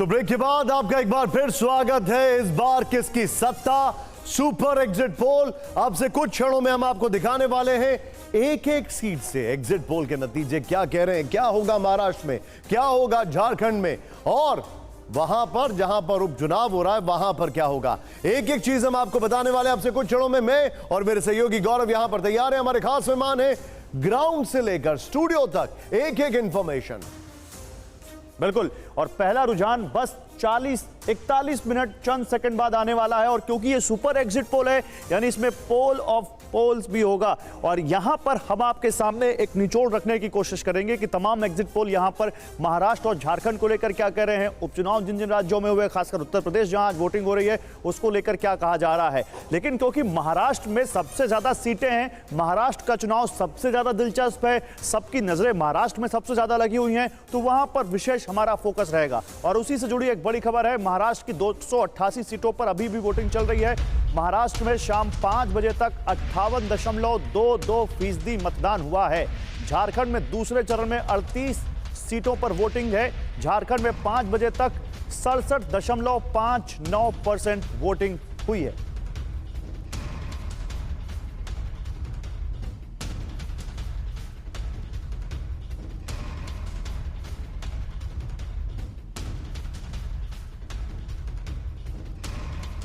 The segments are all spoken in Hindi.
तो ब्रेक के बाद आपका एक बार फिर स्वागत है। इस बार किसकी सत्ता? Super exit poll. आपसे कुछ क्षणों में हम आपको दिखाने वाले हैं एक एक सीट से एग्जिट पोल के नतीजे क्या कह रहे हैं। क्या होगा महाराष्ट्र में, क्या होगा झारखंड में, और वहां पर जहां पर उपचुनाव हो रहा है वहां पर क्या होगा। एक एक चीज हम आपको बताने वाले हैं आपसे कुछ क्षणों में। मैं और मेरे सहयोगी गौरव यहां पर तैयार है। हमारे खास मेहमान है ग्राउंड से लेकर स्टूडियो तक एक एक इंफॉर्मेशन। बिल्कुल, और पहला रुझान बस 41 मिनट चंद सेकंड बाद आने वाला है। और क्योंकि ये सुपर एग्जिट पोल है यानी इसमें पोल ऑफ पोल्स भी होगा, और यहां पर हम आपके सामने एक निचोड़ रखने की कोशिश करेंगे कि तमाम एग्जिट पोल यहां पर महाराष्ट्र और झारखंड को लेकर क्या कह रहे हैं, उपचुनाव जिन जिन राज्यों में हुए, खासकर उत्तर प्रदेश जहां आज वोटिंग हो रही है उसको लेकर क्या कहा जा रहा है। लेकिन क्योंकि महाराष्ट्र में सबसे ज्यादा सीटें हैं, महाराष्ट्र का चुनाव सबसे ज्यादा दिलचस्प है, सबकी नजरें महाराष्ट्र में सबसे ज्यादा लगी हुई हैं, तो वहां पर विशेष हमारा फोकस रहेगा। और उसी से जुड़ी एक बड़ी खबर है, महाराष्ट्र की 288 सीटों पर अभी भी वोटिंग चल रही है। महाराष्ट्र में शाम 5 बजे तक 58.22% मतदान हुआ है। झारखंड में दूसरे चरण में 38 सीटों पर वोटिंग है। झारखंड में 5 बजे तक 67.59% वोटिंग हुई है।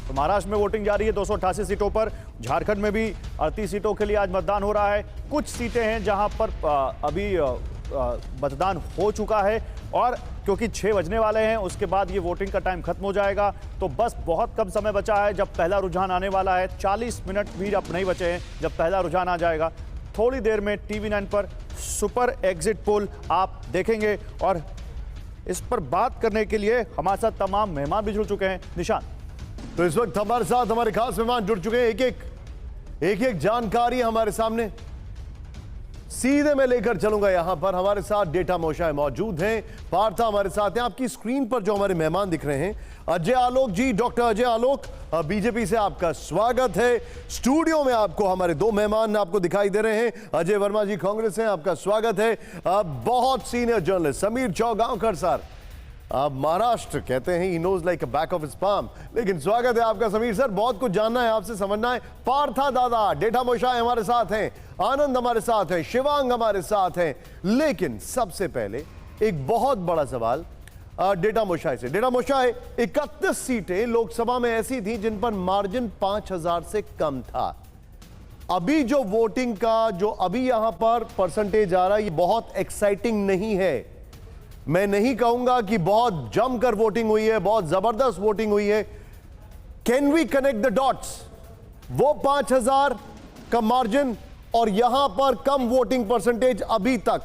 तो महाराष्ट्र में वोटिंग जारी है 288 सीटों पर। झारखंड में भी 38 सीटों के लिए आज मतदान हो रहा है। कुछ सीटें हैं जहां पर अभी मतदान हो चुका है, और क्योंकि 6 बजने वाले हैं उसके बाद ये वोटिंग का टाइम खत्म हो जाएगा, तो बस बहुत कम समय बचा है जब पहला रुझान आने वाला है। 40 मिनट भी अब नहीं बचे हैं जब पहला रुझान आ जाएगा। थोड़ी देर में TV9 पर सुपर एग्जिट पोल आप देखेंगे, और इस पर बात करने के लिए हमारे साथ तमाम मेहमान भी जुड़ चुके हैं। निशान, तो इस वक्त हमारे साथ हमारे खास मेहमान जुड़ चुके हैं। एक एक जानकारी हमारे सामने सीधे मैं लेकर चलूंगा। यहां पर हमारे साथ डेटा मोशाय मौजूद हैं, पार्था हमारे साथ हैं। आपकी स्क्रीन पर जो हमारे मेहमान दिख रहे हैं, अजय आलोक जी, डॉक्टर अजय आलोक बीजेपी से आपका स्वागत है। स्टूडियो में आपको हमारे 2 मेहमान आपको दिखाई दे रहे हैं। अजय वर्मा जी कांग्रेस से, आपका स्वागत है। बहुत senior journalist Sameer Chougaonkar sir, आप महाराष्ट्र कहते हैं he knows like a back of his palm, लेकिन स्वागत है आपका समीर सर। बहुत कुछ जानना है आपसे, समझना है। पार्था दादा, डेटा मोशाय हमारे साथ हैं, आनंद हमारे साथ हैं, शिवांग हमारे साथ हैं। लेकिन सबसे पहले एक बहुत बड़ा सवाल डेटा मोशाय से। डेटा मोशाय, 31 सीटें लोकसभा में ऐसी थी जिन पर मार्जिन 5000 से कम था। अभी जो वोटिंग का जो अभी यहां पर परसेंटेज आ रहा है ये बहुत एक्साइटिंग नहीं है। मैं नहीं कहूंगा कि बहुत जमकर वोटिंग हुई है, बहुत जबरदस्त वोटिंग हुई है। Can we connect the dots? वो 5000 का मार्जिन और यहां पर कम वोटिंग परसेंटेज अभी तक,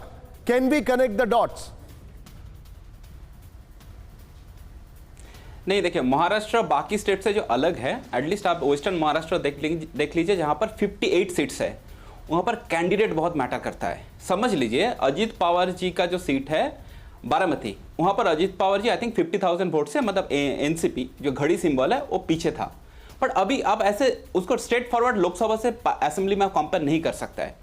can we connect the dots? नहीं, देखिए महाराष्ट्र बाकी स्टेट से जो अलग है, एटलीस्ट आप वेस्टर्न महाराष्ट्र देख लीजिए जहां पर 58 सीट्स है, वहां पर कैंडिडेट बहुत मैटर करता है। समझ लीजिए अजीत पवार जी का जो सीट है बारामती, वहां पर Ajit Pawar ji I think 50,000 vote से, मतलब एनसीपी जो घड़ी सिंबल है वो पीछे था। बट अभी आप ऐसे उसको स्ट्रेट फॉरवर्ड लोकसभा से असेंबली में कंपेयर नहीं कर सकता है,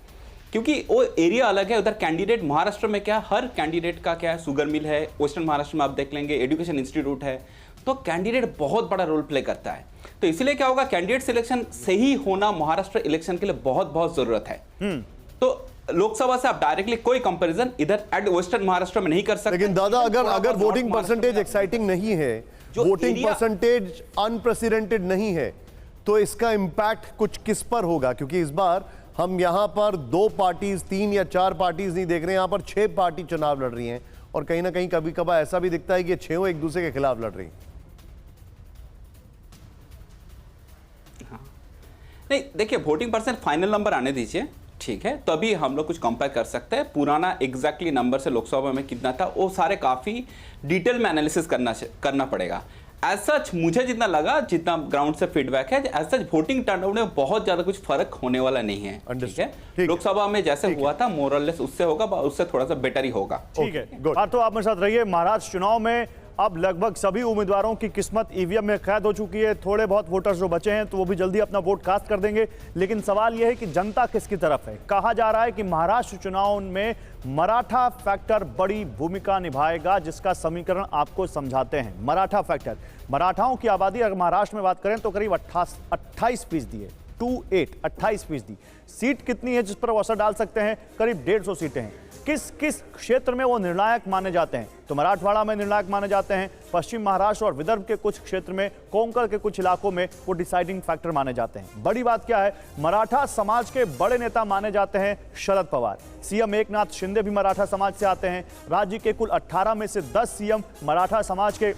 क्योंकि वो एरिया अलग है। उधर कैंडिडेट महाराष्ट्र में क्या, हर कैंडिडेट का क्या है, शुगर मिल है, वेस्टर्न महाराष्ट्र में आप देख लेंगे एजुकेशन इंस्टीट्यूट है, तो कैंडिडेट बहुत बड़ा रोल प्ले करता है। तो इसलिए क्या होगा, कैंडिडेट सिलेक्शन सही होना महाराष्ट्र इलेक्शन के लिए बहुत बहुत जरूरत है। तो लोकसभा से आप डायरेक्टली कोई कंपैरिजन इधर एट वेस्टर्न महाराष्ट्र में नहीं कर सकते। लेकिन दादा अगर वोटिंग परसेंटेज एक्साइटिंग नहीं है, वोटिंग परसेंटेज अनप्रेसिडेंटेड नहीं है, तो इसका इंपैक्ट कुछ किस पर होगा? क्योंकि इस बार हम यहां पर 2 पार्टीज, 3 या 4 पार्टीज नहीं देख रहे हैं, यहां पर 6 पार्टी चुनाव लड़ रही हैं, और कहीं ना कहीं कभी कभार ऐसा भी दिखता है कि 6 एक दूसरे के खिलाफ लड़ रही हैं। नहीं, देखिए वोटिंग परसेंट फाइनल नंबर आने दीजिए, ठीक है, तभी हम लोग कुछ कंपेयर कर सकते हैं। पुराना एग्जैक्टली नंबर से लोकसभा में कितना था वो सारे काफी डिटेल में एनालिसिस करना पड़ेगा। एज सच मुझे जितना लगा, जितना ग्राउंड से फीडबैक है, एज सच वोटिंग टर्नआउट में बहुत ज्यादा कुछ फर्क होने वाला नहीं है। ठीक है, लोकसभा में जैसे हुआ था मोरलेस उससे होगा, उससे थोड़ा सा बेटर ही होगा। ठीक है, तो आप मेरे साथ रहिए। महाराष्ट्र चुनाव में अब लगभग सभी उम्मीदवारों की किस्मत ईवीएम में कैद हो चुकी है। थोड़े बहुत वोटर्स जो बचे हैं तो वो भी जल्दी अपना वोट कास्ट कर देंगे। लेकिन सवाल यह है कि जनता किसकी तरफ है। कहा जा रहा है कि महाराष्ट्र चुनाव में मराठा फैक्टर बड़ी भूमिका निभाएगा, जिसका समीकरण आपको समझाते हैं। मराठा फैक्टर, मराठाओं की आबादी अगर महाराष्ट्र में बात करें तो करीब 28% है। 28% सीट कितनी है जिस पर वो असर डाल सकते हैं? करीब 150 सीटें हैं। किस किस क्षेत्र में वो निर्णायक माने जाते हैं? तो मराठवाड़ा में निर्णायक माने जाते हैं, पश्चिम महाराष्ट्र और विदर्भ के कुछ क्षेत्र में, कोंकण के कुछ इलाकों में वो डिसाइडिंग फैक्टर माने जाते हैं। बड़ी बात क्या है, मराठा समाज के बड़े नेता माने जाते हैं शरद पवार। सीएम एकनाथ शिंदे भी मराठा समाज से आते हैं। राज्य के कुल 18 में से 10 सीएम मराठा समाज के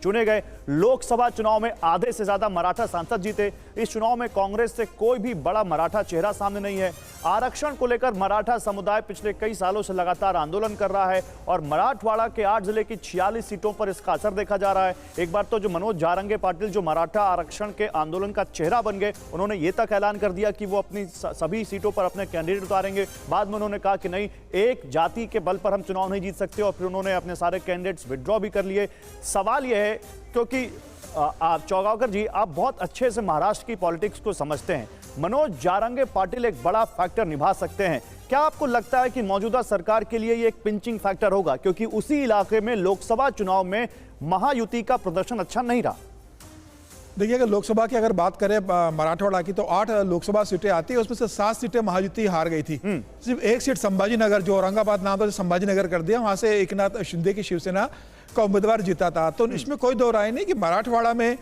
चुने गए। लोकसभा चुनाव में आधे से ज्यादा मराठा सांसद जीते। इस चुनाव में कांग्रेस से कोई भी बड़ा मराठा चेहरा सामने नहीं है। आरक्षण को लेकर मराठा समुदाय पिछले कई सालों से लगातार आंदोलन कर रहा है और मराठवाड़ा के 8 जिले की 46 सीटों पर इसका असर देखा जा रहा है। एक बार तो जो मनोज जारंगे पाटिल जो मराठा आरक्षण के आंदोलन का चेहरा बन गए, उन्होंने ये तक ऐलान कर दिया कि वो अपनी सभी सीटों पर अपने कैंडिडेट उतारेंगे। बाद में उन्होंने कहा कि नहीं, एक जाति के बल पर हम चुनाव नहीं जीत सकते और फिर उन्होंने अपने सारे कैंडिडेट्स विड्रॉ भी कर लिए। सवाल यह है, क्योंकि आप चौगावकर जी, आप बहुत अच्छे से महाराष्ट्र की पॉलिटिक्स को समझते हैं, मनोज जारंगे पाटिल एक बड़ा फैक्टर निभा सकते हैं। क्या आपको लगता है कि मौजूदा सरकार के लिए ये एक पिंचिंग फैक्टर होगा, क्योंकि उसी इलाके में लोकसभा चुनाव में महायुति का प्रदर्शन अच्छा नहीं रहा? देखिए, अगर लोकसभा की अगर बात करें मराठवाड़ा की, तो 8 लोकसभा सीटें आती है, उसमें से 7 सीटें महायुति हार गई थी। सिर्फ एक सीट संभाजी नगर, जो औरंगाबाद नाम था, संभाजी नगर कर दिया, वहां से एकनाथ शिंदे की शिवसेना का उम्मीदवार जीता था। तो इसमें कोई दो राय नहीं कि मराठवाड़ा में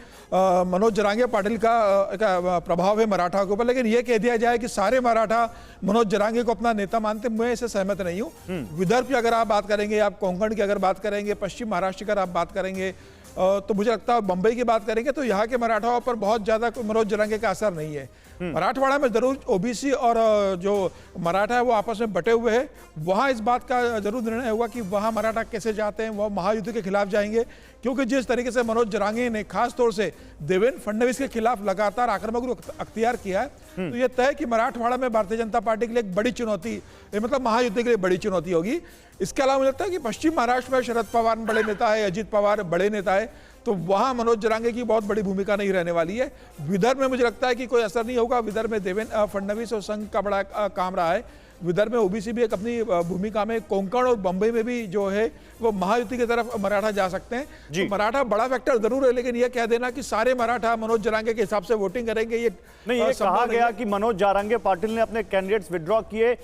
मनोज जरांगे पाटिल का प्रभाव है मराठा के ऊपर। लेकिन यह कह दिया जाए कि सारे मराठा मनोज जरांगे को अपना नेता मानते, मैं इससे सहमत नहीं हूँ। विदर्भ की अगर आप बात करेंगे, आप कोंकण की अगर बात करेंगे, पश्चिम महाराष्ट्र की अगर आप बात करेंगे, तो मुझे लगता है बंबई की बात करेंगे तो यहाँ के मराठाओं पर बहुत ज्यादा मनोज जरांगे का असर नहीं है। मराठवाड़ा में जरूर ओबीसी और जो मराठा है वो आपस में बटे हुए हैं। वहाँ इस बात का जरूर निर्णय हुआ कि वहाँ मराठा कैसे जाते हैं, वो महायुद्ध के खिलाफ जाएंगे। क्योंकि जिस तरीके से मनोज जरांगे ने खास तौर से देवेंद्र फडणवीस के खिलाफ लगातार आक्रामक रूख अख्तियार किया है, तो यह तय कि मराठवाड़ा में भारतीय जनता पार्टी के लिए एक बड़ी चुनौती, मतलब महायुद्ध के लिए बड़ी चुनौती होगी। इसके अलावा मुझे लगता है कि पश्चिम महाराष्ट्र में शरद पवार बड़े नेता है, अजित पवार बड़े नेता है, तो वहां मनोज जरांगे की बहुत बड़ी भूमिका नहीं रहने वाली है। विदर्भ में मुझे लगता है कि कोई असर नहीं होगा। विदर्भ में देवेंद्र फडणवीस और संघ का बड़ा काम रहा है। विदर्भ में ओबीसी भी एक अपनी भूमिका में, कोंकण और बंबई में भी जो है वो महायुति की तरफ मराठा जा सकते हैं। तो मराठा बड़ा फैक्टर जरूर है, लेकिन यह कह देना कि सारे मराठा मनोज जरांगे के हिसाब से वोटिंग करेंगे, ये नहीं। ये कहा गया कि मनोज जारंगे पाटिल ने अपने कैंडिडेट्स विड्रॉ किए,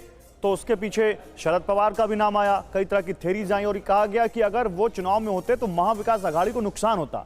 तो उसके पीछे शरद पवार का भी नाम आया, कई तरह की थ्योरीज आई और कहा गया कि अगर वो चुनाव में होते तो महाविकास आघाड़ी को नुकसान होता।